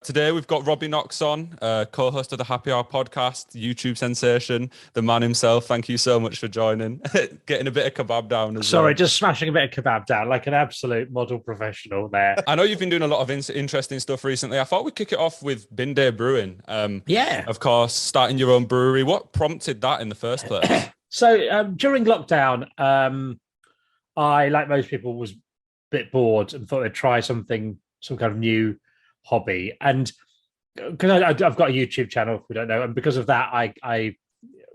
Today we've got Robbie Knox on, co-host of the Happy Hour podcast, YouTube sensation, the man himself. Thank you so much for joining. Getting a bit of kebab down as well. Sorry, just smashing a bit of kebab down like an absolute model professional there. I know you've been doing a lot of interesting stuff recently. I thought we'd kick it off with Bin Day Brewing. Yeah. Of course, starting your own brewery. What prompted that in the first place? So during lockdown, I, like most people, was a bit bored and thought I'd try some kind of new hobby. And because I've got a YouTube channel, if we don't know, and because of that, I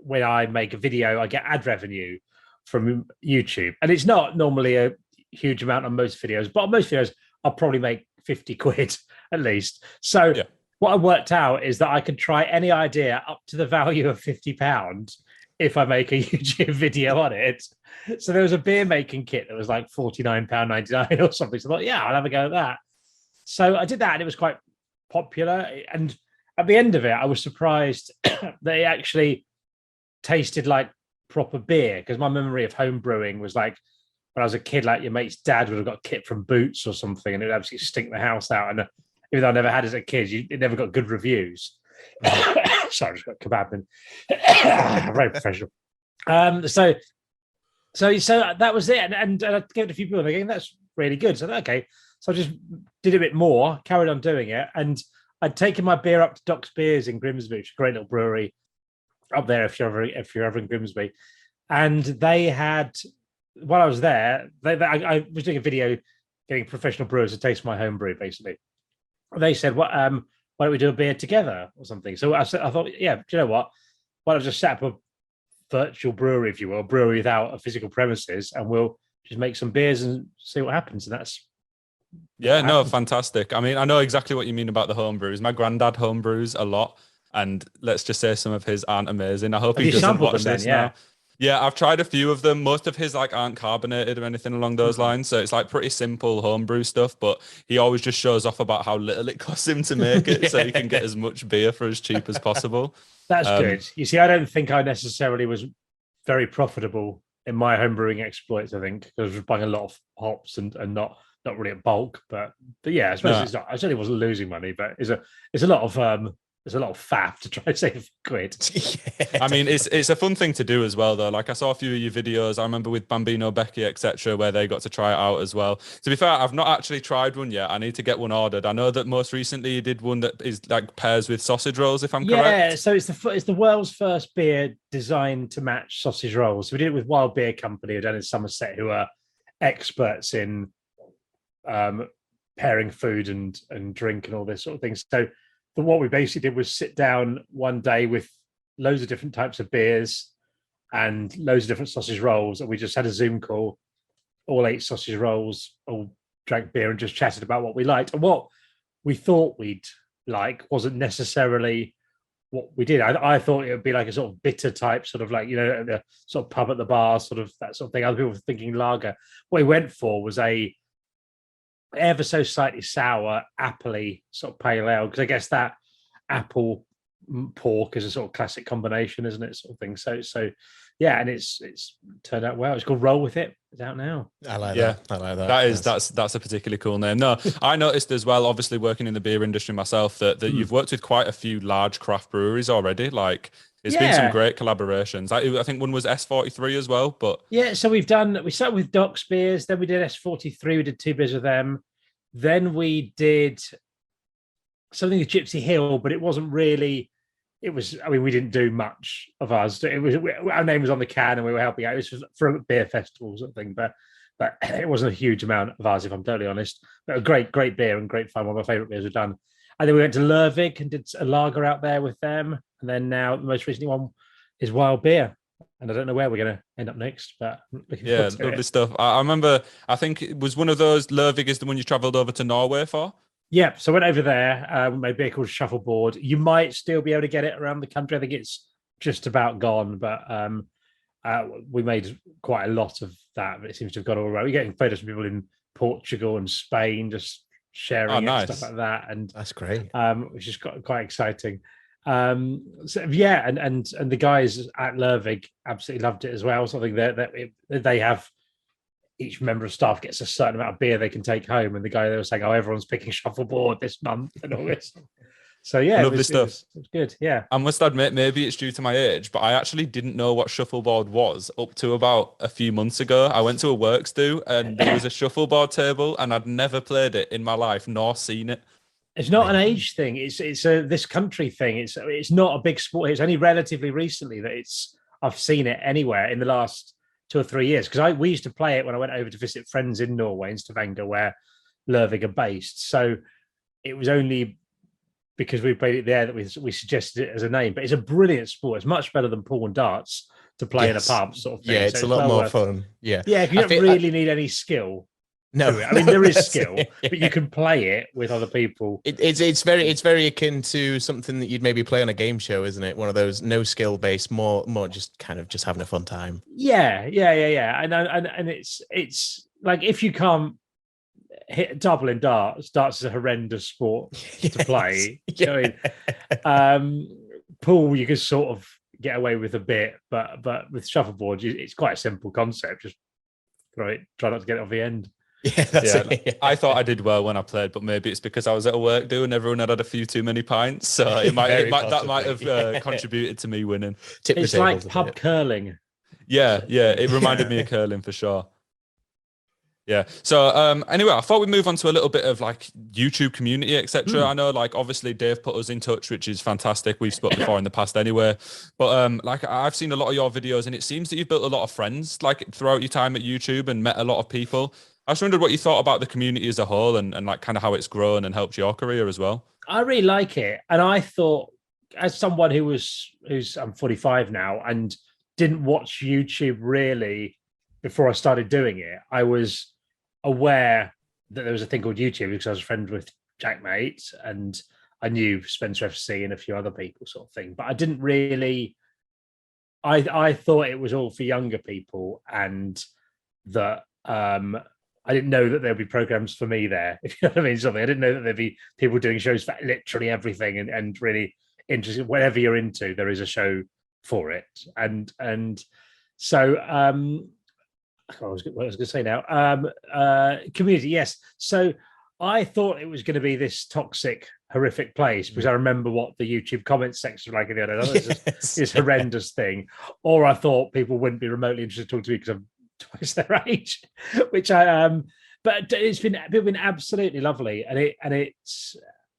when I make a video, I get ad revenue from YouTube. And it's not normally a huge amount on most videos, but on most videos, I'll probably make 50 quid at least. So what I worked out is that I could try any idea up to the value of £50 if I make a YouTube video on it. So there was a beer making kit that was like £49.99 or something. So I thought, yeah, I'll have a go at that. So I did that and it was quite popular. And at the end of it, I was surprised that it actually tasted like proper beer, because my memory of home brewing was like when I was a kid, like your mate's dad would have got kit from Boots or something and it would absolutely stink the house out. And even though I never had it as a kid, it never got good reviews. Sorry, I just got kebab and very professional. So that was it. And I gave it a few people thinking that's really good. So okay. So I just did a bit more, carried on doing it. And I'd taken my beer up to Doc's Beers in Grimsby, which is a great little brewery up there if you're ever in Grimsby. And they had, while I was there, I was doing a video getting professional brewers to taste my home brew, basically. They said, why don't we do a beer together or something? So I thought, yeah, do you know what? Why don't I just set up a virtual brewery, if you will, a brewery without a physical premises, and we'll just make some beers and see what happens. And that's fantastic. I mean, I know exactly what you mean about the home brews. My granddad home brews a lot, and let's just say some of his aren't amazing. I hope he doesn't watch this now. Yeah, I've tried a few of them. Most of his aren't carbonated or anything along those lines. So it's like pretty simple homebrew stuff, but he always just shows off about how little it costs him to make it so he can get as much beer for as cheap as possible. That's good. You see, I don't think I necessarily was very profitable in my homebrewing exploits, I think, because I was buying a lot of hops and not really at bulk. But yeah, I suppose it's not. I certainly wasn't losing money, but it's a lot of there's a lot of faff to try and save quid. I mean, it's a fun thing to do as well, though. Like I saw a few of your videos. I remember with Bambino, Becky, etc., where they got to try it out as well. To be fair, I've not actually tried one yet. I need to get one ordered. I know that most recently you did one that is like pairs with sausage rolls, if I'm correct. Yeah, so it's the world's first beer designed to match sausage rolls. So we did it with Wild Beer Company down in Somerset, who are experts in pairing food and drink and all this sort of thing. So what we basically did was sit down one day with loads of different types of beers and loads of different sausage rolls, and we just had a Zoom call, all 8 sausage rolls, all drank beer and just chatted about what we liked. And what we thought we'd like wasn't necessarily what we did. I thought it would be like a sort of bitter type, sort of like, a sort of pub at the bar, sort of that sort of thing. Other people were thinking lager. What we went for was a ever so slightly sour, appley sort of pale ale, because I guess that apple pork is a sort of classic combination, isn't it? Sort of thing. So yeah, and it's turned out well. It's called Roll With It. It's out now. I like that. That's a particularly cool name. No, I noticed as well, obviously working in the beer industry myself, that you've worked with quite a few large craft breweries already. Like it's been some great collaborations. I think one was S43 as well, but so we started with Doc's Beers, then we did S43, we did 2 beers with them. Then we did something with Gypsy Hill, but it wasn't really, we didn't do much of ours. Our name was on the can and we were helping out. It was for a beer festival sort of thing, but it wasn't a huge amount of ours, if I'm totally honest. But a great beer and great fun. One of my favourite beers we've done. And then we went to Lervig and did a lager out there with them. And then now the most recent one is Wild Beer. And I don't know where we're going to end up next, but lovely stuff. I remember, I think it was one of those, Lervig is the one you travelled over to Norway for? Yeah, so I went over there, made a beer called Shuffleboard. You might still be able to get it around the country. I think it's just about gone, but we made quite a lot of that. But it seems to have gone all right. We're getting photos from people in Portugal and Spain just sharing it, stuff like that. And that's great. Which is quite exciting. And the guys at Lervig absolutely loved it as well. Something that they have, each member of staff gets a certain amount of beer they can take home, and the guy they were saying, everyone's picking Shuffleboard this month and all this. So yeah, lovely stuff. It was good. Yeah. I must admit, maybe it's due to my age, but I actually didn't know what shuffleboard was up to about a few months ago. I went to a works do and there was a shuffleboard table and I'd never played it in my life nor seen it. It's not an age thing. It's a this country thing. It's not a big sport. It's only relatively recently that I've seen it anywhere in the last 2 or 3 years, because we used to play it when I went over to visit friends in Norway, in Stavanger, where Lervig are based. So it was only because we played it there that we suggested it as a name. But it's a brilliant sport. It's much better than pool and darts to play in a pub, sort of thing. Yeah, it's a lot more fun. Yeah, yeah. You don't really need any skill. No, I mean there is skill, but you can play it with other people. It's very akin to something that you'd maybe play on a game show, isn't it? One of those no skill based, more just kind of just having a fun time. Yeah. And it's like, if you can't hit double in darts is a horrendous sport to play. Yeah. You know, pool you can sort of get away with a bit, but with shuffleboard it's quite a simple concept. Just try not to get it off the end. Yeah, that's it. Yeah. I thought I did well when I played, but maybe it's because I was at a work do and everyone had a few too many pints, so that might have contributed to me winning. It's like pub curling. Yeah, it reminded me of curling for sure. Yeah. So anyway, I thought we'd move on to a little bit of like YouTube community, etc. I know, like, obviously Dave put us in touch, which is fantastic. We've spoken before in the past anyway. But like, I've seen a lot of your videos and it seems that you've built a lot of friends like throughout your time at YouTube and met a lot of people. I just wondered what you thought about the community as a whole and like kind of how it's grown and helped your career as well. I really like it. And I thought, as someone I'm 45 now and didn't watch YouTube really before I started doing it, I was aware that there was a thing called YouTube because I was a friend with Jack Mate and I knew Spencer FC and a few other people, sort of thing. But I didn't really, I thought it was all for younger people, and that I didn't know that there'd be programs for me there, if you know what I mean. Something I didn't know that there'd be people doing shows for literally everything and really interesting. Whatever you're into, there is a show for it. And so what was I going to say now? Community, yes. So I thought it was going to be this toxic, horrific place because I remember what the YouTube comments section was like in the other. This horrendous thing. Or I thought people wouldn't be remotely interested to talk to me because I'm twice their age, which but people have been absolutely lovely, and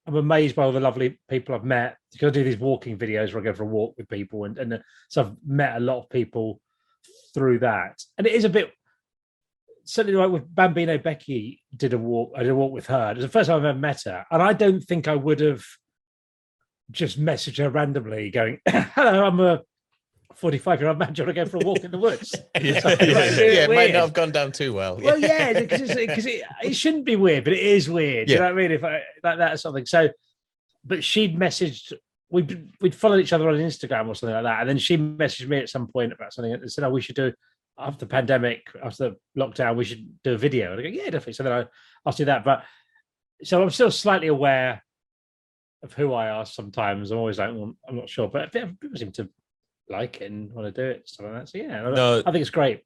I'm amazed by all the lovely people I've met, because I do these walking videos where I go for a walk with people, and so I've met a lot of people through that. And it is a bit, certainly like with Bambino Becky I did a walk with her. It was the first time I've ever met her, and I don't think I would have just messaged her randomly going, hello, I'm a 45-year-old man, do you want to go for a walk in the woods? It might not have gone down too well. Well, yeah, because it shouldn't be weird, but it is weird. You know what I mean? If I like that or something. So, but she'd messaged, we'd followed each other on Instagram or something like that, and then she messaged me at some point about something and said, "Oh, we should do, after the pandemic, after the lockdown, we should do a video." And I go, "Yeah, definitely." So then I'll do that. But so I'm still slightly aware of who I are. Sometimes I'm always like, well, I'm not sure, but people seem to like it and want to do it, stuff like that. So yeah, I think it's great.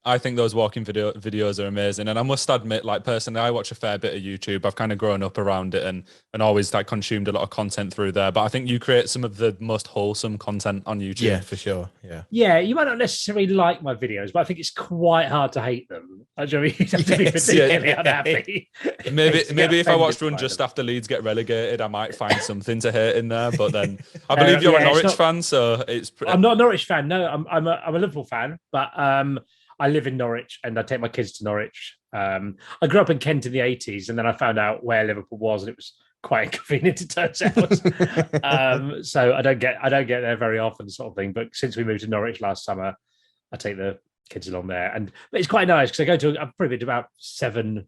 I think those walking videos are amazing, and I must admit, like, personally, I watch a fair bit of YouTube. I've kind of grown up around it and always like consumed a lot of content through there. But I think you create some of the most wholesome content on YouTube. Yeah, for sure. Yeah, you might not necessarily like my videos, but I think it's quite hard to hate them. I mean, you have to be particularly unhappy. Maybe if I watched one just after Leeds get relegated, I might find something to hate in there. But then I believe you're a Norwich fan, so it's. I'm not a Norwich fan. No, I'm a Liverpool fan, but I live in Norwich and I take my kids to Norwich. I grew up in Kent in the 80s, and then I found out where Liverpool was, and it was quite inconvenient, it turns out. So I don't get there very often, sort of thing. But since we moved to Norwich last summer, I take the kids along there, but it's quite nice because I've probably been to about seven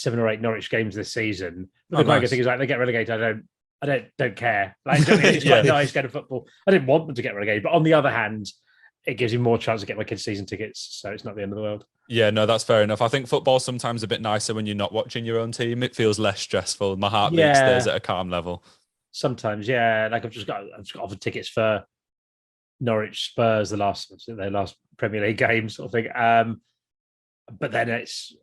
or eight Norwich games this season. But the quite good thing is, like, they get relegated, I don't care. Like, it's quite nice going to football. I didn't want them to get relegated, but on the other hand, it gives you more chance to get my kids season tickets, so it's not the end of the world. Yeah, no, that's fair enough. I think football's sometimes a bit nicer when you're not watching your own team. It feels less stressful. My heartbeat stays at a calm level. Sometimes, yeah. Like I've just got offered tickets for Norwich Spurs, their last Premier League game, sort of thing. But then it's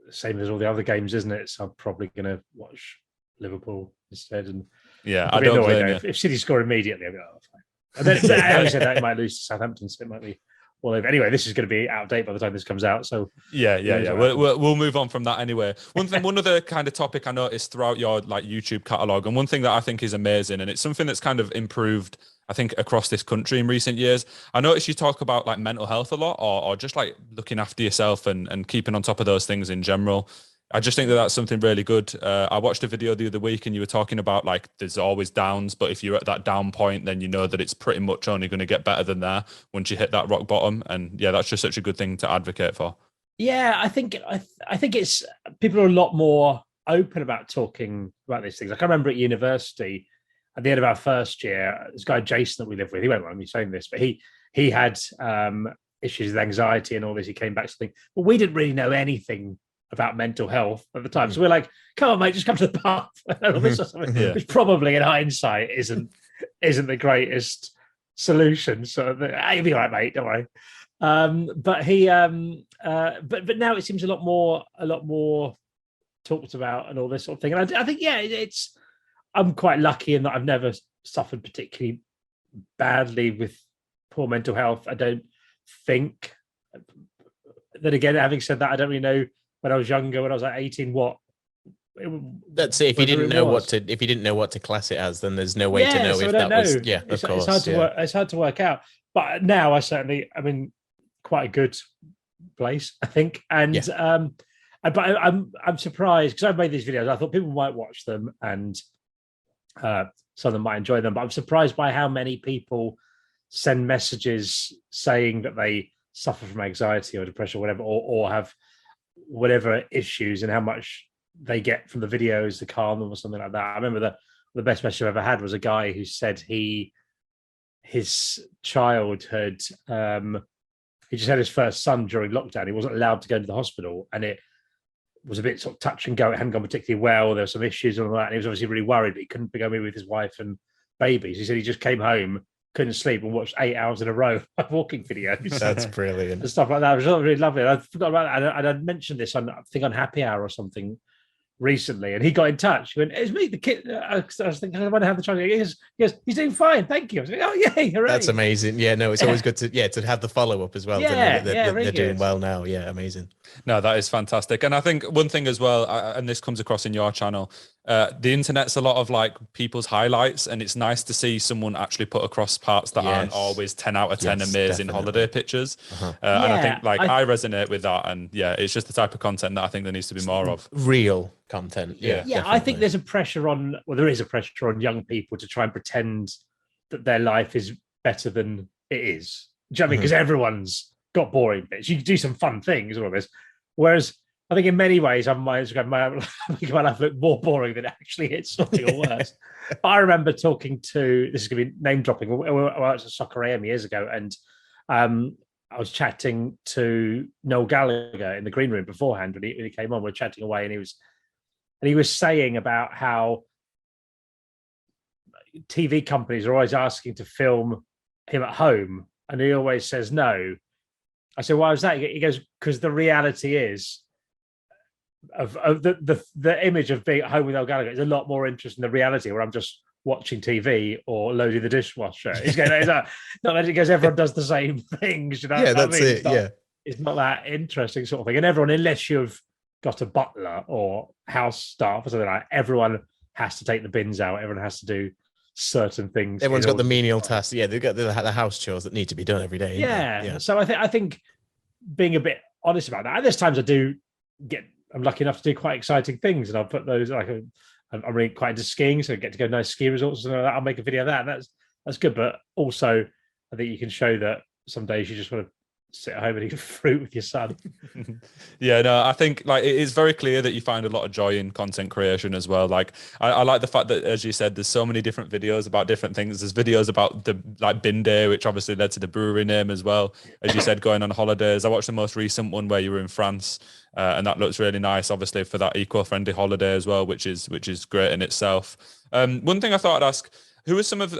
the same as all the other games, isn't it? So I'm probably going to watch Liverpool instead. And yeah, I don't blame you. If City score immediately, I'll be like, oh, fine. And then having said that, it might lose to Southampton, so it might be all over. Anyway, this is going to be out of date by the time this comes out. So yeah. We'll move on from that anyway. One other kind of topic I noticed throughout your like YouTube catalog, and one thing that I think is amazing, and it's something that's kind of improved, I think, across this country in recent years. I noticed you talk about like mental health a lot, or just like looking after yourself and keeping on top of those things in general. I just think that that's something really good. I watched a video the other week and you were talking about like there's always downs, but if you're at that down point, then you know that it's pretty much only going to get better than there once you hit that rock bottom. And yeah, that's just such a good thing to advocate for. Yeah, I think it's people are a lot more open about talking about these things. Like I remember at university at the end of our first year, this guy Jason that we lived with, he won't mind me saying this, but he had issues with anxiety and all this. He came back to think, but we didn't really know anything about mental health at the time. So we're like, come on, mate, just come to the pub. Which probably in hindsight isn't the greatest solution. So you'll be all right, mate, don't worry. But he but now it seems a lot more talked about and all this sort of thing. And I think, yeah, I'm quite lucky in that I've never suffered particularly badly with poor mental health. I don't think. Then again, having said that, I don't really know when I was younger, when I was like 18, that's it. If you didn't know what to class it as, then there's no way to know if that was. Yeah, of course. It's hard to work out. But now I'm in quite a good place, I think. And but I'm surprised because I've made these videos. I thought people might watch them and some of them might enjoy them. But I'm surprised by how many people send messages saying that they suffer from anxiety or depression or whatever, or have whatever issues, and how much they get from the videos to calm them or something like that. I remember the best message I've ever had was a guy who said his child had he just had his first son during lockdown. He wasn't allowed to go into the hospital, and it was a bit sort of touch and go. It hadn't gone particularly well. There were some issues and all that, and he was obviously really worried, but he couldn't go with his wife and babies. He said he just came home, couldn't sleep, and watched 8 hours in a row of walking videos. That's brilliant. And stuff like that. It was really lovely. And I forgot about that. And I'd mentioned this on, I think, on Happy Hour or something recently, and he got in touch. He went, "It's me, the kid." I was thinking, I want to have the child. He goes, "He's doing fine, thank you." I was like, "Oh, yay, hooray." That's amazing. Yeah, no, it's always good to have the follow up as well. They're doing well now. Yeah, amazing. No, that is fantastic. And I think one thing as well, and this comes across in your channel, the internet's a lot of like people's highlights, and it's nice to see someone actually put across parts that aren't always 10 out of 10 amazing holiday pictures. And I think I resonate with that, and yeah, it's just the type of content that I think there needs to be more of. Real content. Yeah, I think there is a pressure on young people to try and pretend that their life is better than it is. Do you know what I mean? Because everyone's got boring bits. You can do some fun things, all of this. Whereas I think in many ways, on my Instagram, my life look more boring than it actually is, something or worse. But I remember talking to, this is going to be name dropping, I was at Soccer AM years ago, and I was chatting to Noel Gallagher in the green room beforehand when he came on. We were chatting away, and he was saying about how TV companies are always asking to film him at home, and he always says no. I said, why was that? He goes, because the reality is of the image of being at home with Noel Gallagher is a lot more interesting than the reality where I'm just watching TV or loading the dishwasher. He's going, not that it goes, everyone does the same things, you know? Yeah, that's it. It's not that interesting sort of thing. And everyone, unless you've got a butler or house staff or something like that, everyone has to take the bins out. Everyone has to do certain things. Everyone's got the menial tasks. Yeah, they've got the house chores that need to be done every day. Yeah. So I think being a bit honest about that. And there's times I'm lucky enough to do quite exciting things, and I'll put those I'm really quite into skiing, so I get to go nice ski resorts and something like that. I'll make a video of that. And that's good. But also, I think you can show that some days you just want to sit at home and eat fruit with your son. Yeah, no, I think like it is very clear that you find a lot of joy in content creation as well. Like I like the fact that, as you said, there's so many different videos about different things. There's videos about the like bin day, which obviously led to the brewery name as well. As you said, going on holidays. I watched the most recent one where you were in France, and that looks really nice, obviously, for that eco-friendly holiday as well, which is great in itself. One thing I thought I'd ask, who are some of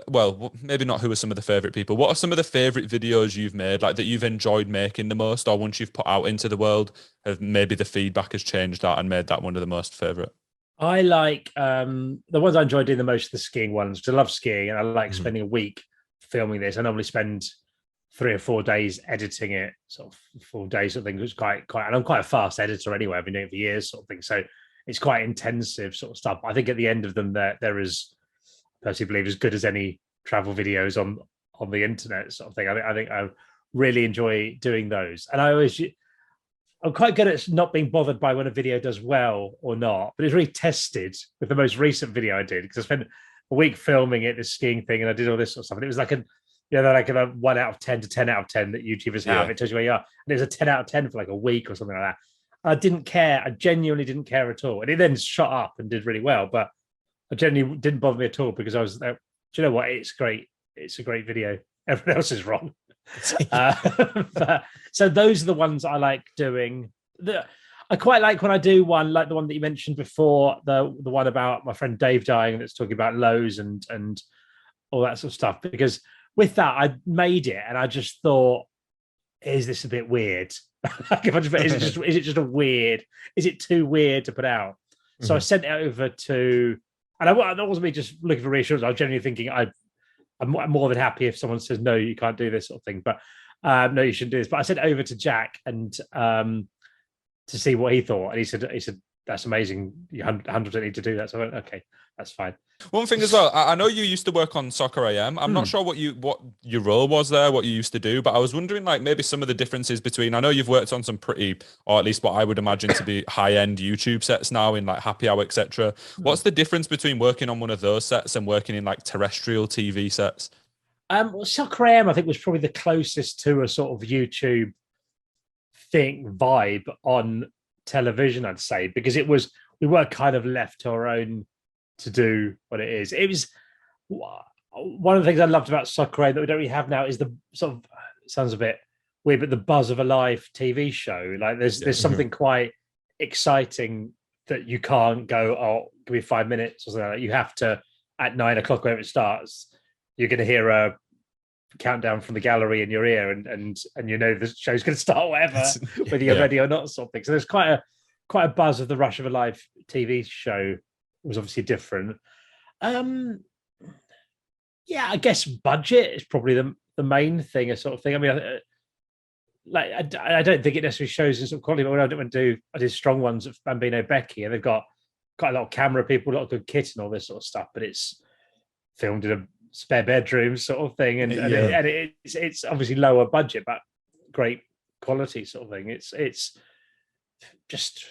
maybe not who are some of the favorite people, what are some of the favorite videos you've made, like that you've enjoyed making the most, or once you've put out into the world, have maybe the feedback has changed that and made that one of the most favorite? I like the ones I enjoy doing the most are the skiing ones, because I love skiing and I like spending a week filming this. I normally spend 3 or 4 days editing it, sort of 4 days, sort of thing. It's quite, and I'm quite a fast editor anyway. I've been doing it for years, sort of thing. So it's quite intensive sort of stuff. I think at the end of them, there is, I personally believe, as good as any travel videos on the internet, sort of thing. I think I really enjoy doing those, and I'm quite good at not being bothered by when a video does well or not, but it's really tested with the most recent video I did, because I spent a week filming it, this skiing thing, and I did all this sort of stuff. And it was like like a 1 out of 10 to 10 out of 10 that YouTubers have. It tells you where you are. And it was a 10 out of 10 for like a week or something like that. I didn't care. I genuinely didn't care at all. And it then shot up and did really well, but I genuinely didn't bother me at all, because I was like, do you know what? It's great. It's a great video. Everyone else is wrong. So those are the ones I like doing. I quite like when I do one like the one that you mentioned before, the one about my friend Dave dying, that's talking about lows and all that sort of stuff. Because with that, I made it and I just thought, is this a bit weird? Is it just a weird? Is it too weird to put out? So I sent it over to, and that wasn't me just looking for reassurance. I was genuinely thinking I'm more than happy if someone says, no, you can't do this sort of thing, but no, you shouldn't do this. But I sent it over to Jack and to see what he thought. And he said, that's amazing. You 100% need to do that. So I went, okay, that's fine. One thing as well, I know you used to work on Soccer AM. I'm not sure what your role was there, what you used to do, but I was wondering like maybe some of the differences between, I know you've worked on some pretty, or at least what I would imagine to be high-end YouTube sets now in like Happy Hour, etc. What's the difference between working on one of those sets and working in like terrestrial TV sets? Well, Soccer AM, I think, was probably the closest to a sort of YouTube thing vibe on television, I'd say, because we were kind of left to our own to do what it is. It was one of the things I loved about Soccer AM that we don't really have now is the sort of, sounds a bit weird, but the buzz of a live TV show. Like there's something quite exciting that you can't go, oh, give me 5 minutes or something like that. You have to, at 9 o'clock, whenever it starts, you're going to hear a countdown from the gallery in your ear, and you know the show's going to start, whatever, whether you're ready or not, sort of thing. So there's quite a buzz of the rush of a live TV show. Was obviously different. Yeah, I guess budget is probably the main thing, a sort of thing. I mean, I don't think it necessarily shows in sort of quality, but when I did Strong Ones at Bambino Becky, and they've got quite a lot of camera people, a lot of good kit and all this sort of stuff, but it's filmed in a spare bedroom sort of thing, and it's obviously lower budget, but great quality sort of thing. It's just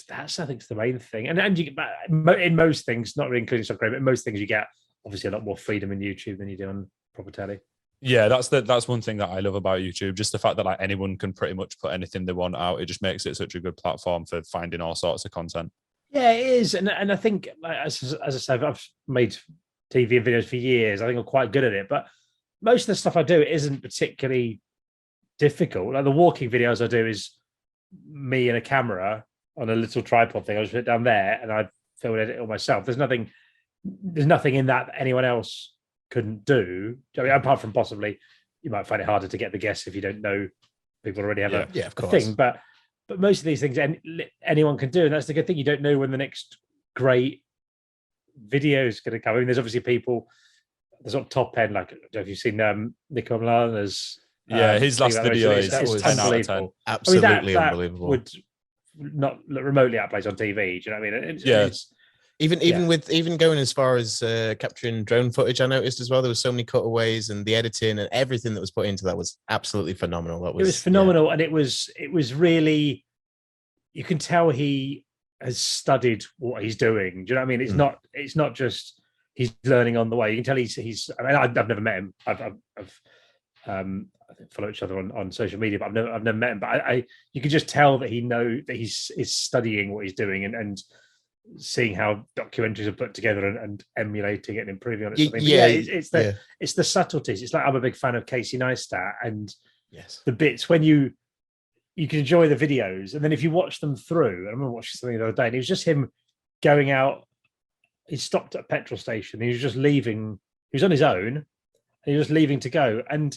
that's, I think, it's the main thing. And you get, in most things, not really including Soccer, but in most things you get obviously a lot more freedom in YouTube than you do on proper telly. Yeah, that's one thing that I love about YouTube, just the fact that like anyone can pretty much put anything they want out. It just makes it such a good platform for finding all sorts of content. Yeah, it is, and I think, as I said, I've made TV and videos for years. I think I'm quite good at it, but most of the stuff I do isn't particularly difficult. Like the walking videos I do is me and a camera on a little tripod thing. I just put it down there and I film and edit it all myself. There's nothing in that anyone else couldn't do. I mean, apart from possibly you might find it harder to get the guests if you don't know people already have a thing. But most of these things anyone can do, and that's the good thing. You don't know when the next great video is going to come. I mean, there's obviously people, the sort of top end, like I don't know if you've seen Nico Milana's. His last video is 10 out of 10. Absolutely unbelievable. Would not look remotely outplayed on TV. Do you know what I mean? It's even going as far as capturing drone footage, I noticed as well. There was so many cutaways, and the editing and everything that was put into that was absolutely phenomenal. It was phenomenal, and it was really, you can tell he has studied what he's doing. Do you know what I mean? It's not just he's learning on the way. You can tell he's. I mean, I've never met him. I've follow each other on social media, but I've never met him. But you can just tell that he's studying what he's doing and seeing how documentaries are put together and emulating it and improving on it. It's the subtleties. It's like, I'm a big fan of Casey Neistat, and the bits when you can enjoy the videos, and then if you watch them through, I remember watching something the other day, and it was just him going out. He stopped at a petrol station. He was just leaving. He was on his own, and he was just leaving to go. And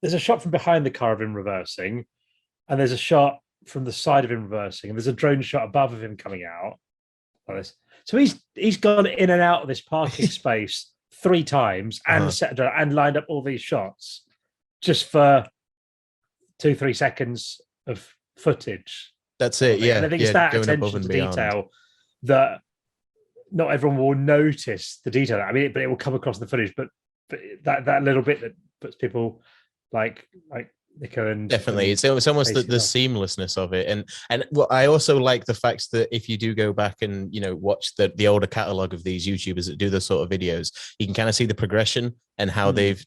there's a shot from behind the car of him reversing, and there's a shot from the side of him reversing, and there's a drone shot above of him coming out. like this. So he's gone in and out of this parking space 3 times and set and lined up all these shots just for 2-3 seconds of footage. That's it. Yeah, and I think it's that attention to detail that not everyone will notice the detail. I mean, but it will come across the footage. But that little bit that puts people like Nico and definitely, it's almost the seamlessness of it, and well, I also like the fact that if you do go back and watch the older catalog of these YouTubers that do those sort of videos, you can kind of see the progression and how they've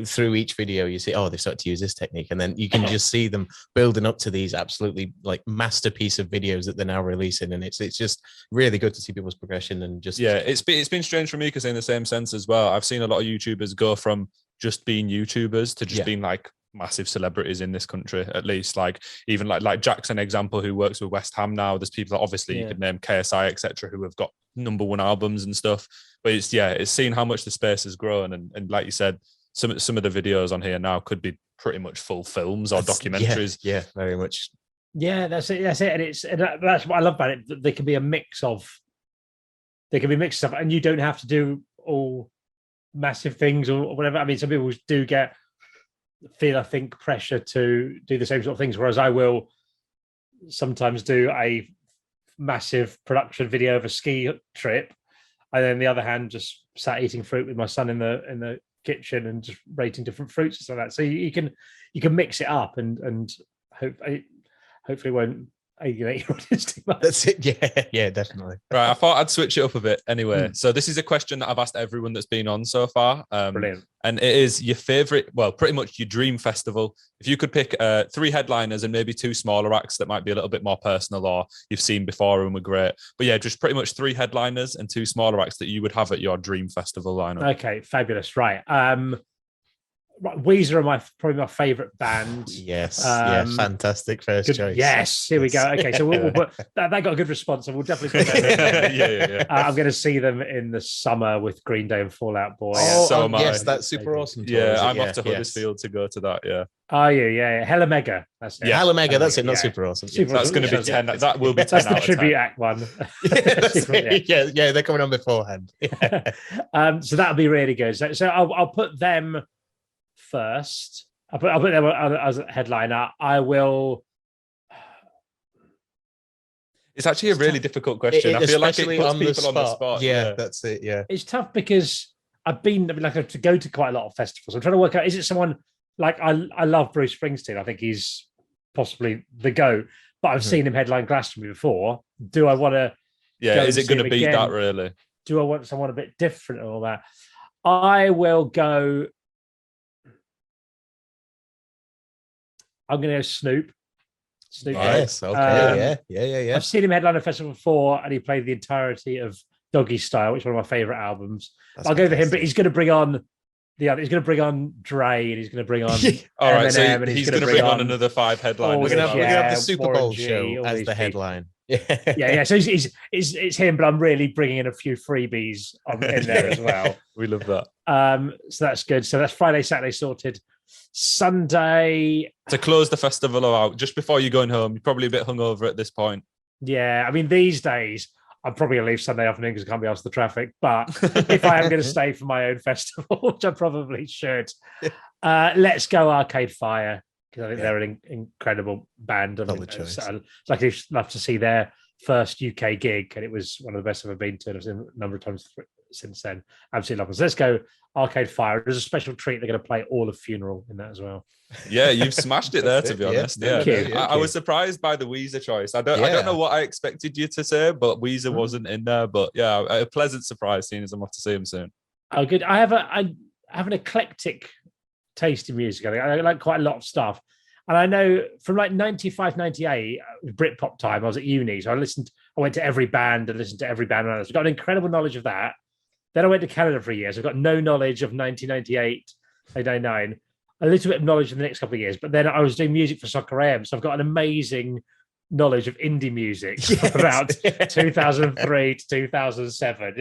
through each video you see they start to use this technique, and then you can just see them building up to these absolutely like masterpiece of videos that they're now releasing, and it's just really good to see people's progression. And just it's been strange for me because in the same sense as well, I've seen a lot of YouTubers go from just being YouTubers to just being like massive celebrities in this country, at least. Like even like Jack's an example, who works with West Ham now. There's people that obviously you could name, KSI, etc., who have got #1 albums and stuff. But it's seeing how much the space has grown, and like you said, some of the videos on here now could be pretty much full films or documentaries. Yeah, very much. Yeah, that's it. And that's what I love about it. They can be a mix of stuff, and you don't have to do all massive things or whatever. I mean, some people do feel, I think, pressure to do the same sort of things, whereas I will sometimes do a massive production video of a ski trip, and then on the other hand just sat eating fruit with my son in the kitchen and just rating different fruits and stuff like that. So you can mix it up and hopefully won't alienate your audience too much. That's it. Yeah, definitely. Right, I thought I'd switch it up a bit anyway. So this is a question that I've asked everyone that's been on so far. Brilliant. And it is your favorite, well, pretty much your dream festival. If you could pick 3 headliners and maybe 2 smaller acts that might be a little bit more personal or you've seen before and were great. But yeah, just pretty much 3 headliners and 2 smaller acts that you would have at your dream festival lineup. Okay, fabulous. Right. Weezer are probably my favorite band. Yes, fantastic first choice. Yes, here we go. Okay, so we'll put that got a good response, and we'll definitely put that. Yeah. I'm going to see them in the summer with Green Day and Fall Out Boy. Yes, that's super awesome. I'm off to Huddersfield to go to that. Yeah. Are you? Yeah. Hella Mega. That's it. Yeah, Hella Mega. That's it. Not super awesome. That's going to be 10. That will be 10. That's the tribute act one. Yeah, they're coming on beforehand. So that'll be really good. So I'll put them first. I'll put them as a headliner. I will. It's actually a really difficult question. I feel like it puts people on the spot. Yeah, that's it. Yeah, it's tough because I've been to go to quite a lot of festivals. I'm trying to work out, is it someone like I love Bruce Springsteen. I think he's possibly the GOAT, but I've seen him headline Glastonbury before. Do I want to? Yeah, is it going to beat that really? Do I want someone a bit different and all that? I will go. I'm going to go Snoop. Yes, okay, yeah. I've seen him headline a festival before, and he played the entirety of Doggy Style, which is one of my favorite albums. I'll go for him, but he's going to bring on he's going to bring on Dre, and he's going to bring on all right. So he's going to bring on another 5 headliners. We're going to have the Super Bowl show as the headline. Yeah. So it's him, but I'm really bringing in a few freebies in there as well. We love that. So that's good. So that's Friday, Saturday sorted. Sunday to close the festival out just before you're going home. You're probably a bit hungover at this point. Yeah, I mean these days I'm probably gonna leave Sunday afternoon because I can't be asked the traffic. But if I am going to stay for my own festival, which I probably should, let's go Arcade Fire, because I think they're an incredible band. I'd love to see their first UK gig, and it was one of the best I've ever been to. I've seen a number of times since then. Absolutely love it. So let's go Arcade Fire. There's a special treat. They're going to play all of Funeral in that as well. Yeah, you've smashed it there, to be honest. Yeah. I was surprised by the Weezer choice. I don't know what I expected you to say, but Weezer wasn't in there. But yeah, a pleasant surprise, seeing as I'm off to see him soon. Oh, good. I have an eclectic taste in music. I like quite a lot of stuff. And I know from like 95, 98, Britpop time, I was at uni. So I went to every band and listened to every band. And I got an incredible knowledge of that. Then I went to Canada for a year. So I've got no knowledge of 1998, 1999. A little bit of knowledge in the next couple of years. But then I was doing music for Soccer AM. So I've got an amazing knowledge of indie music from about 2003 to 2007.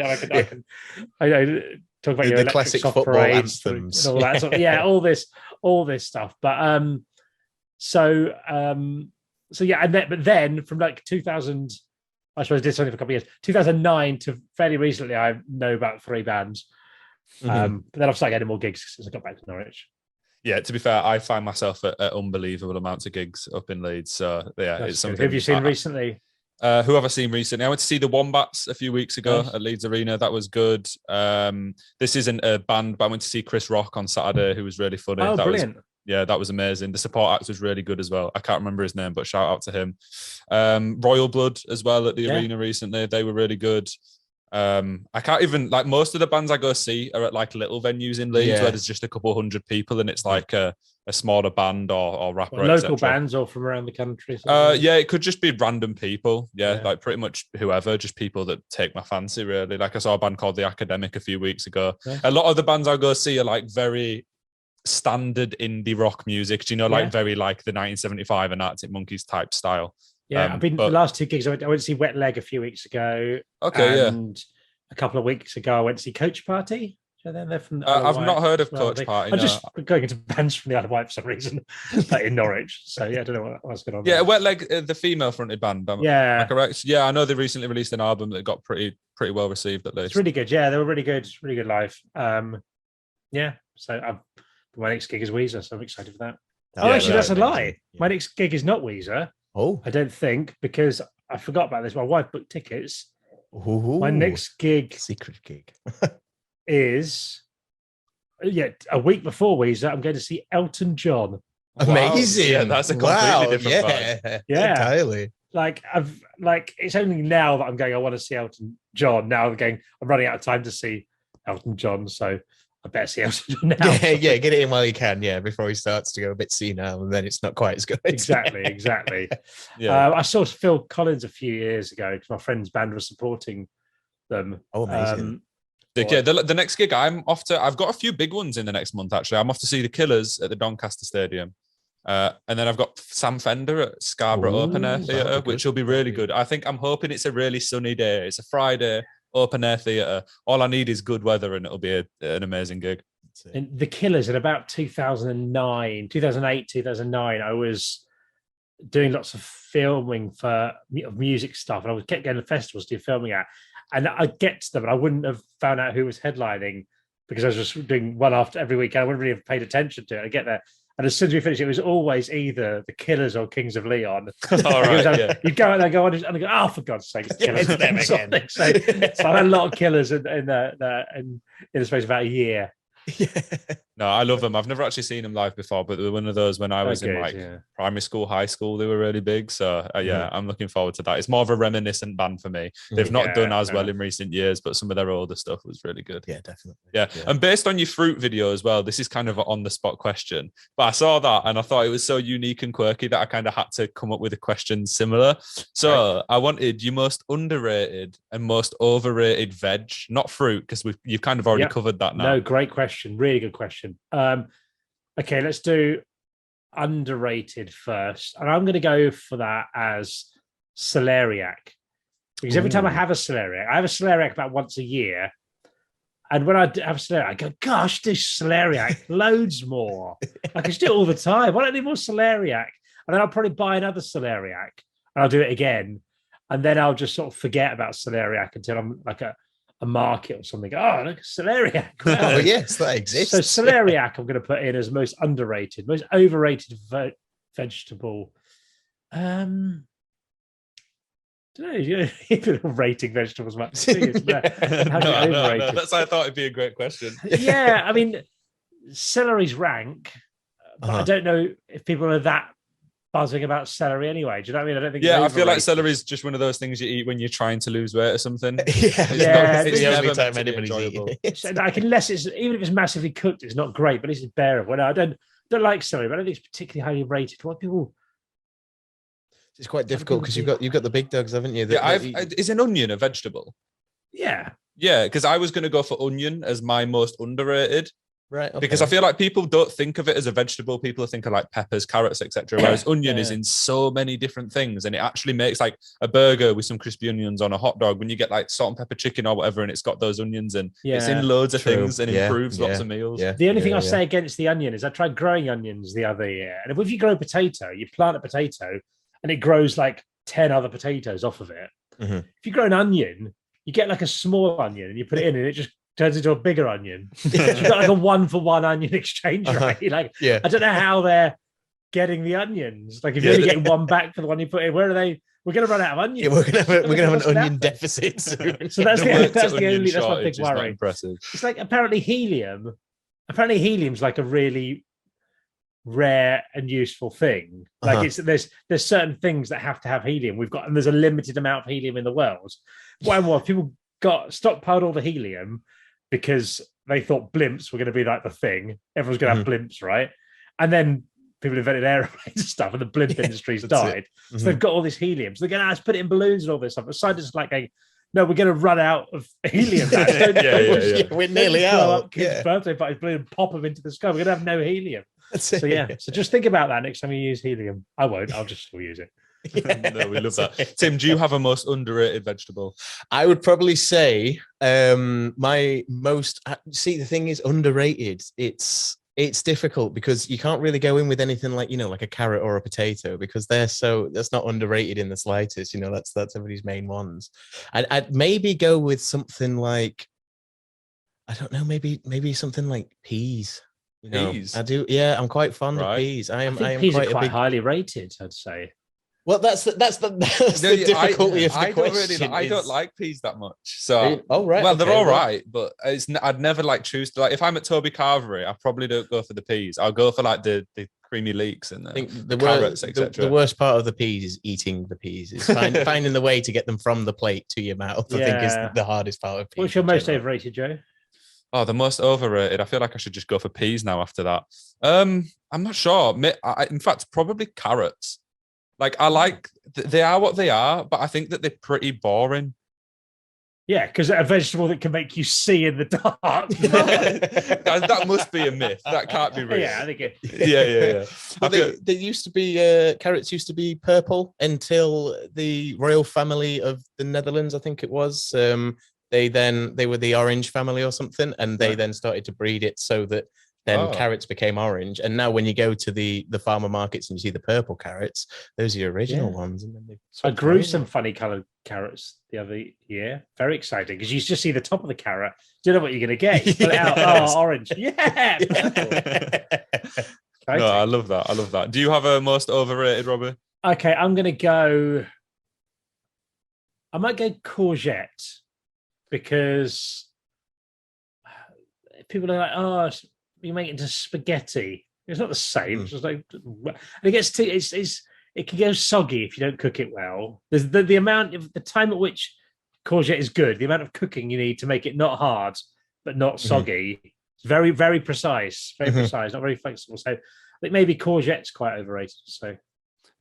I know, talk about your classic football anthems and all that sort of, all this stuff. But so yeah, but then from like 2000, I suppose I did something for a couple of years. 2009 to fairly recently, I know about 3 bands. But then I've started getting more gigs since I got back to Norwich. Yeah, to be fair, I find myself at unbelievable amounts of gigs up in Leeds. So yeah, That's it's something. Who have you seen recently? Who have I seen recently? I went to see the Wombats a few weeks ago at Leeds Arena. That was good. This isn't a band, but I went to see Chris Rock on Saturday, who was really funny. Oh, brilliant. That was amazing. The support act was really good as well. I can't remember his name, but shout out to him. Royal Blood as well at the arena recently. They were really good. I can't even, like, most of the bands I go see are at like little venues in Leeds where there's just a couple hundred people and it's like a smaller band or rapper. Local bands or from around the country? It could just be random people. Like pretty much whoever, just people that take my fancy, really. Like I saw a band called The Academic a few weeks ago. A lot of the bands I go see are like very standard indie rock music, do you know, like very like the 1975 and Arctic Monkeys type style. I've been the last 2 gigs. I went to see Wet Leg a few weeks ago. And a couple of weeks ago I went to see Coach Party. So then they're from I've not heard of Coach Party. I'm just going into bands from the Isle of Wight for some reason, like in Norwich. So I don't know what's going on. Yeah, Wet Leg, the female fronted band. Am I correct? Yeah, I know they recently released an album that got pretty well received at least. It's really good. Yeah, they were really good live. So my next gig is Weezer, so I'm excited for that. Actually, that's a lie. My next gig is not Weezer. Oh, I don't think, because I forgot about this. My wife booked tickets. Ooh. My next gig, secret gig, is a week before Weezer. I'm going to see Elton John. Amazing! Yeah, that's a completely different vibe. Yeah, entirely. Like it's only now that I'm going, I want to see Elton John. Now I'm running out of time to see Elton John, so I better see Elton John now. Yeah, get it in while you can, before he starts to go a bit senile, and then it's not quite as good. Exactly. I saw Phil Collins a few years ago because my friend's band was supporting them. Oh, amazing. The next gig I'm off to, I've got a few big ones in the next month, actually. I'm off to see the Killers at the Doncaster Stadium. And then I've got Sam Fender at Scarborough Open Air Theatre, which will be really good. I'm hoping it's a really sunny day. It's a Friday, open air theatre. All I need is good weather and it'll be an amazing gig. And the Killers in about 2008, 2009, I was doing lots of filming for music stuff, and I kept getting to festivals to do filming at. And I'd get to them, and I wouldn't have found out who was headlining because I was just doing one after every week. I wouldn't really have paid attention to it. I get there, and as soon as we finished, it was always either the Killers or Kings of Leon. All right, You'd go out there, go on, and I go, oh, for God's sake, it's Killers them again. So I had a lot of Killers in the space of about a year. No, I love them. I've never actually seen them live before, but they were one of those when I was in primary school, high school. They were really big. So I'm looking forward to that. It's more of a reminiscent band for me. They've not done as well in recent years, but some of their older stuff was really good. Yeah, definitely. Yeah. And based on your Fruit video as well, this is kind of an on the spot question, but I saw that and I thought it was so unique and quirky that I kind of had to come up with a question similar. So I wanted your most underrated and most overrated veg, not fruit, because you've kind of already covered that now. No, great question. Really good question. Okay, let's do underrated first. And I'm going to go for that as celeriac. Because every time I have a celeriac about once a year. And when I have celeriac, I go, gosh, this celeriac, loads more. I can just do it all the time. Why don't I do more celeriac? And then I'll probably buy another celeriac and I'll do it again. And then I'll just sort of forget about celeriac until I'm like a market or something. Oh, look, celeriac. Well, yes, that exists. So celeriac I'm going to put in as most underrated, most overrated vegetable. I don't know, people rating vegetables much. No, that's why I thought it'd be a great question. Yeah, I mean, celery's rank, but I don't know if people are that buzzing about celery anyway. Do you know what I mean? I don't think. Yeah, I feel like celery is just one of those things you eat when you're trying to lose weight or something. It's the only time anybody's eating it. Like, unless it's even if it's massively cooked, it's not great, but at least it's bearable. No, I don't like celery, but I don't think it's particularly highly rated. What people? It's quite difficult because you've got the big dogs, haven't you? Is an onion a vegetable? Yeah, because I was going to go for onion as my most underrated. Right. Okay. Because I feel like people don't think of it as a vegetable. People think of like peppers, carrots, etc. Whereas onion is in so many different things, and it actually makes like a burger with some crispy onions on a hot dog. When you get like salt and pepper chicken or whatever, and it's got those onions, and it's in loads of things and improves lots of meals. Yeah. The only thing I'll say against the onion is I tried growing onions the other year, and if you grow a potato, you plant a potato, and it grows like 10 other potatoes off of it. If you grow an onion, you get like a small onion and you put it in and it just turns into a bigger onion. So you've got like a 1-for-1 onion exchange rate. Like, I don't know how they're getting the onions. Like if you're only getting one back for the one you put in, where are they? We're going to run out of onions. Yeah, we're going to have an onion deficit soon. So that's my big worry. It's like apparently helium's like a really rare and useful thing. Like there's certain things that have to have helium. And there's a limited amount of helium in the world. Well, people stockpiled all the helium because they thought blimps were going to be like the thing. Everyone's going to have blimps, right? And then people invented airplanes and stuff, and the blimp industry's died. So they've got all this helium. So they're going to put it in balloons and all this stuff. The scientists are like, no, we're going to run out of helium. We're nearly out. Kids' birthday parties, and pop them into the sky. We're going to have no helium. So just think about that next time you use helium. I won't. I'll just still use it. No, we love that. Tim, do you have a most underrated vegetable? I would probably say my most. See, the thing is, underrated. It's difficult because you can't really go in with anything like, like a carrot or a potato, because that's not underrated in the slightest. That's everybody's main ones. I'd maybe go with something like, I don't know, maybe something like peas. Peas. I do. Yeah, I'm quite fond of peas. I think peas are quite highly rated, I'd say. Well, that's the difficulty of the question. I don't like peas that much. So, right. Well, they're all right, but I'd never choose to if I'm at Toby Carvery, I probably don't go for the peas. I'll go for the creamy leeks and the carrots, etc. The worst part of the peas is eating the peas. It's finding the way to get them from the plate to your mouth. I think is the hardest part of peas. What's your most overrated, Joe? Oh, the most overrated. I feel like I should just go for peas now after that. I'm not sure. In fact, probably carrots. They are what they are, but I think that they're pretty boring. Yeah, because a vegetable that can make you see in the dark. That must be a myth. That can't be real. Yeah, I think it. Yeah. But they used to be carrots used to be purple until the royal family of the Netherlands, I think it was. They were the orange family or something, and they then started to breed it so that then carrots became orange. And now when you go to the farmer markets and you see the purple carrots, those are the original ones. And then I grew some funny coloured carrots the other year. Very exciting, because you just see the top of the carrot. Do you know what you're going to get? You pull it out. Orange. Yeah. No, I love that. Do you have a most overrated, Robbie? Okay, I might go courgette, because people are like, you make it into spaghetti. It's not the same. It's just like, and it gets it can go soggy if you don't cook it well. There's the amount of the time at which courgette is good, the amount of cooking you need to make it not hard but not soggy. It's very, very precise, not very flexible. So I think maybe courgette's quite overrated. So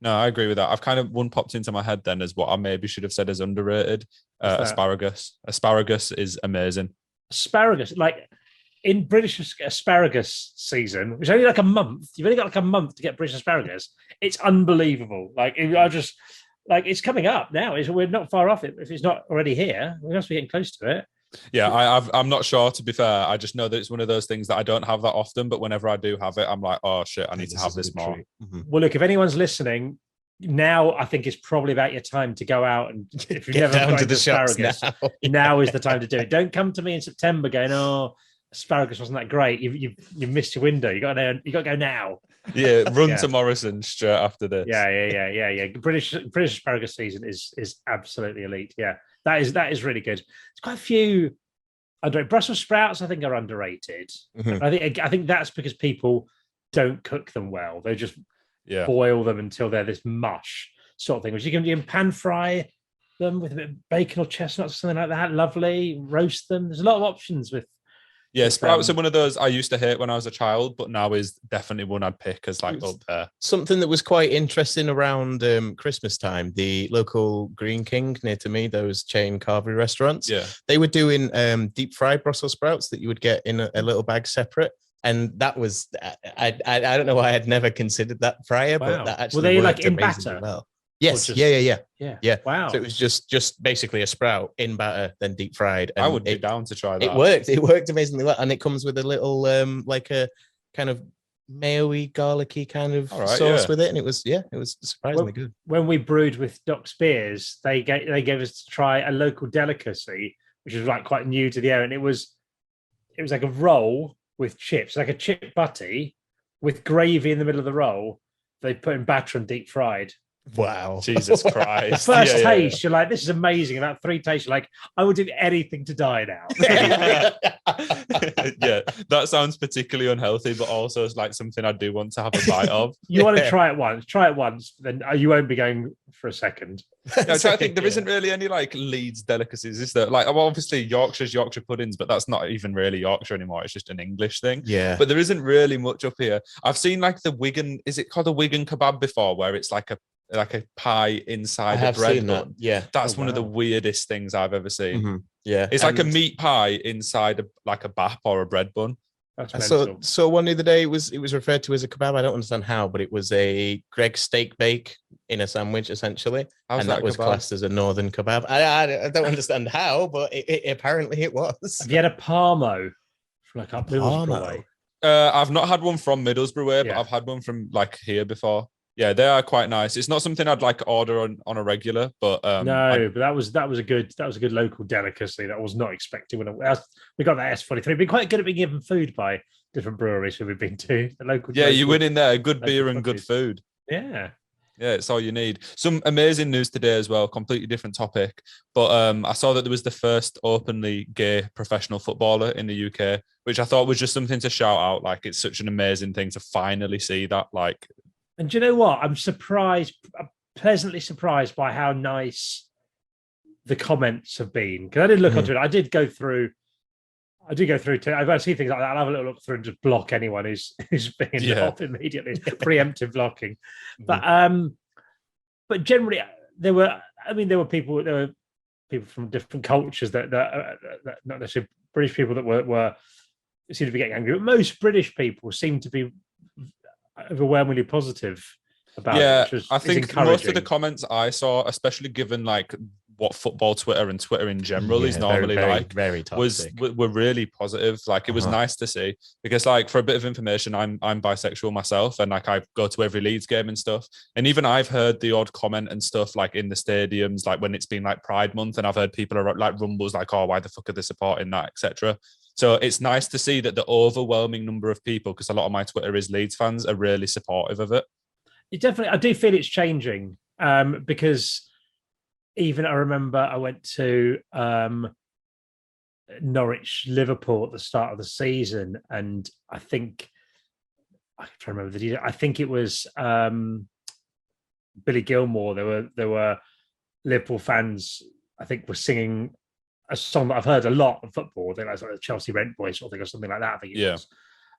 no, I agree with that. I've kind of one popped into my head then as what I maybe should have said as underrated. Asparagus. Asparagus is amazing. Asparagus, in British asparagus season, which is only like a month, you've only got like a month to get British asparagus. It's unbelievable. It's coming up now. We're not far off it. If it's not already here, we must be getting close to it. Yeah, I'm not sure, to be fair. I just know that it's one of those things that I don't have that often, but whenever I do have it, I'm like, oh shit, I need to have this more. Well, look, if anyone's listening, now I think it's probably about your time to go out, and if you've never down tried to the asparagus, now is the time to do it. Don't come to me in September going, asparagus wasn't that great. You missed your window. You got to go now. Yeah, run to Morrison straight after this. Yeah. British asparagus season is absolutely elite. Yeah, that is really good. It's quite a few. Brussels sprouts, I think, are underrated. I think that's because people don't cook them well. They just boil them until they're this mush sort of thing, which you can pan fry them with a bit of bacon or chestnuts or something like that. Lovely. Roast them. There's a lot of options with. Yeah, sprouts are one of those I used to hate when I was a child, but now is definitely one I'd pick as up there. Something that was quite interesting around Christmas time, the local Green King near to me, those chain carvery restaurants, they were doing deep fried Brussels sprouts that you would get in a little bag separate. And that was, I don't know why I had never considered that prior, but that actually were they in batter? Well. Yes. Yeah. Wow. So it was just basically a sprout in batter, then deep fried. And I would be down to try that. It worked amazingly well, and it comes with a little like a kind of mayo-y, garlicky kind of sauce with it, and it was surprisingly good. When we brewed with Doc's Beers, they gave us to try a local delicacy, which was like quite new to the area, and it was like a roll with chips, like a chip butty with gravy in the middle of the roll. They put in batter and deep fried. Wow. Jesus Christ. First taste, you're like, this is amazing. About 3 tastes, you're like, I would do anything to die now. Yeah, that sounds particularly unhealthy, but also it's like something I do want to have a bite of. You want to try it once, then you won't be going for a second. I think there isn't really any like Leeds delicacies, is there? Like, well, obviously Yorkshire's Yorkshire puddings, but that's not even really Yorkshire anymore. It's just an English thing. Yeah. But there isn't really much up here. I've seen like the Wigan, is it called a Wigan kebab before, where it's like a pie inside a bread bun? Yeah, that's one of the weirdest things I've ever seen. Mm-hmm. Yeah, it's like a meat pie inside like a bap or a bread bun. I saw one the other day. It was referred to as a kebab. I don't understand how, but it was a Greg's steak bake in a sandwich essentially, and that was classed as a northern kebab. I don't understand how, but apparently it was. Have you had a Parmo from like up Middlesbrough way? I've not had one from Middlesbrough way, but I've had one from like here before. Yeah, they are quite nice. It's not something I'd like order on a regular, but but that was a good local delicacy that I was not expecting when we got that S43. We've been quite good at being given food by different breweries who we've been to. The local, you win in there, good beer and good food. Yeah, it's all you need. Some amazing news today as well. Completely different topic, but I saw that there was the first openly gay professional footballer in the UK, which I thought was just something to shout out. Like, it's such an amazing thing to finally see that. Like. And do you know what? I'm pleasantly surprised by how nice the comments have been. Because I did look onto it. I do go through to. I see things like that. I'll have a little look through and just block anyone who's being off immediately. Preemptive blocking. But generally, there were people from different cultures that not necessarily British people that were seem to be getting angry. But most British people seem to be overwhelmingly positive about it. I think most of the comments I saw, especially given like what football Twitter and Twitter in general is normally very toxic, were really positive. Like, it was nice to see, because like, for a bit of information, I'm bisexual myself, and like I go to every Leeds game and stuff, and even I've heard the odd comment and stuff like in the stadiums, like when it's been like Pride Month, and I've heard people are like rumbles like, oh, why the fuck are they supporting that, etc. So it's nice to see that the overwhelming number of people, because a lot of my Twitter is Leeds fans, are really supportive of it. I do feel it's changing, because even I remember I went to Norwich, Liverpool at the start of the season, and I think I can't remember the detail. I think it was Billy Gilmore. There were Liverpool fans, I think, were singing a song that I've heard a lot of football. I think that's like the Chelsea Rent Boy sort of thing, or something like that. I think it was.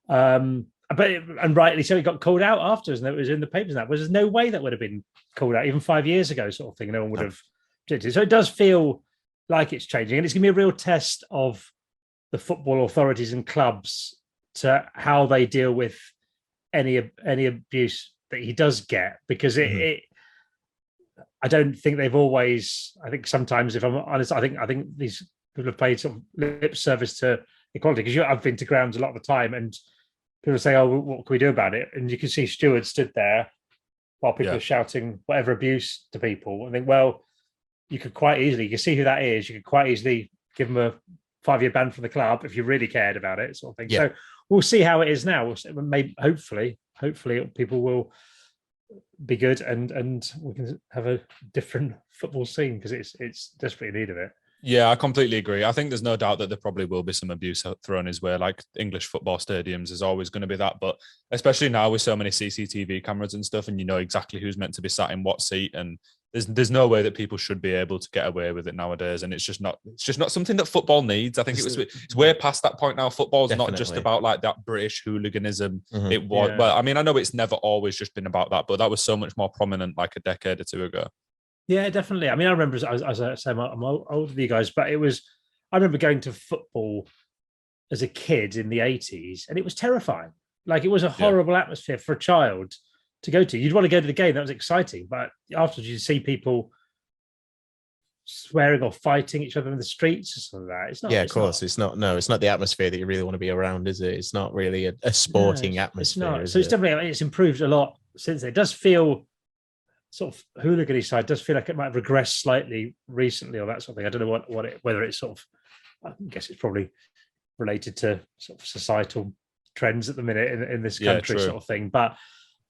And rightly so, it got called out afterwards, and it was in the papers. That there's no way that would have been called out even 5 years ago, sort of thing. No one would have did it. So it does feel like it's changing, and it's going to be a real test of the football authorities and clubs to how they deal with any abuse that he does get, because I don't think they've always. I think sometimes, if I'm honest, I think these people have paid some lip service to equality, because I've been to grounds a lot of the time, and people say, "Oh, what can we do about it?" And you can see stewards stood there while people are shouting whatever abuse to people. I think, well, you could quite easily, you can see who that is. You could quite easily give them a 5-year ban from the club if you really cared about it, sort of thing. Yeah. So we'll see how it is now. Maybe, hopefully, people will be good, and we can have a different football scene, because it's desperately in need of it. Yeah, I completely agree. I think there's no doubt that there probably will be some abuse thrown his way. Like, English football stadiums is always going to be that, but especially now with so many CCTV cameras and stuff, and you know exactly who's meant to be sat in what seat, and there's no way that people should be able to get away with it nowadays, and it's just not something that football needs. I think it's way past that point now. Football's not just about like that British hooliganism. Mm-hmm. It was, well, I mean, I know it's never always just been about that, but that was so much more prominent like a decade or two ago. Yeah, definitely. I mean, I remember, as I say, I'm older than you guys, but I remember going to football as a kid in the 80s, and it was terrifying. Like, it was a horrible atmosphere for a child to go to. You'd want to go to the game. That was exciting. But afterwards, you'd see people swearing or fighting each other in the streets or something like that. It's not. Yeah, of course. It's not the atmosphere that you really want to be around, is it? It's not really a sporting atmosphere. It's not. So it's definitely, it's improved a lot since. It does feel sort of hooligan-y side, does feel like it might have regressed slightly recently or that sort of thing. I don't know whether it's sort of, I guess it's probably related to sort of societal trends at the minute in this country, sort of thing. But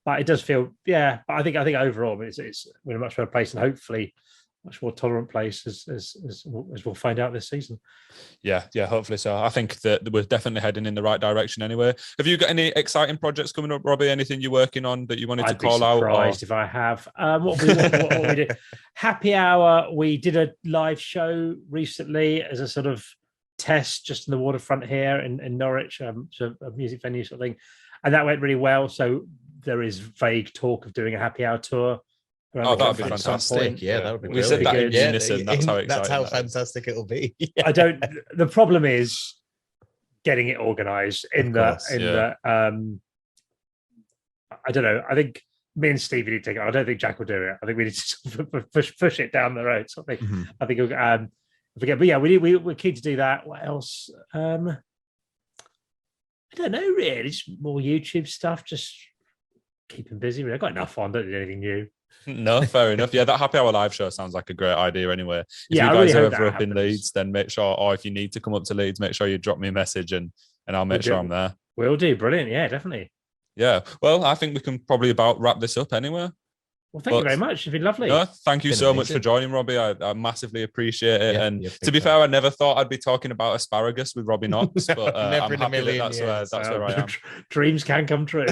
it does feel, But I think overall it's we're in a much better place, and hopefully much more tolerant place as we'll find out this season. Yeah, hopefully so. I think that we're definitely heading in the right direction anyway. Have you got any exciting projects coming up, Robbie? Anything you're working on that you wanted to call out? I'd be surprised if I have. What we did? Happy Hour, we did a live show recently as a sort of test just in the waterfront here in Norwich, so a music venue sort of thing. And that went really well. So there is vague talk of doing a Happy Hour tour. Oh, that would be fantastic. Yeah, that would be we said that in unison. That's how exciting. That's how fantastic it'll be. The problem is getting it organized I don't know. I think me and Steve need to take it. I don't think Jack will do it. I think we need to sort of push it down the road. Something. Mm-hmm. I think I forget. But yeah, we're keen to do that. What else? I don't know really. Just more YouTube stuff. Just keeping busy. I've got enough on. Don't do anything new. No, fair enough. Yeah, that Happy Hour live show sounds like a great idea anyway. If you guys are ever up in Leeds, then make sure, or if you need to come up to Leeds, make sure you drop me a message and I'll make sure I'm there. Will do. Brilliant. Yeah, definitely. Yeah. Well, I think we can probably about wrap this up anyway. Well, thank you very much. It's been lovely. No, thank you so much for joining, Robbie. I massively appreciate it. And to be fair, I never thought I'd be talking about asparagus with Robbie Knox, but I'm happy that's where I am. Dreams can come true.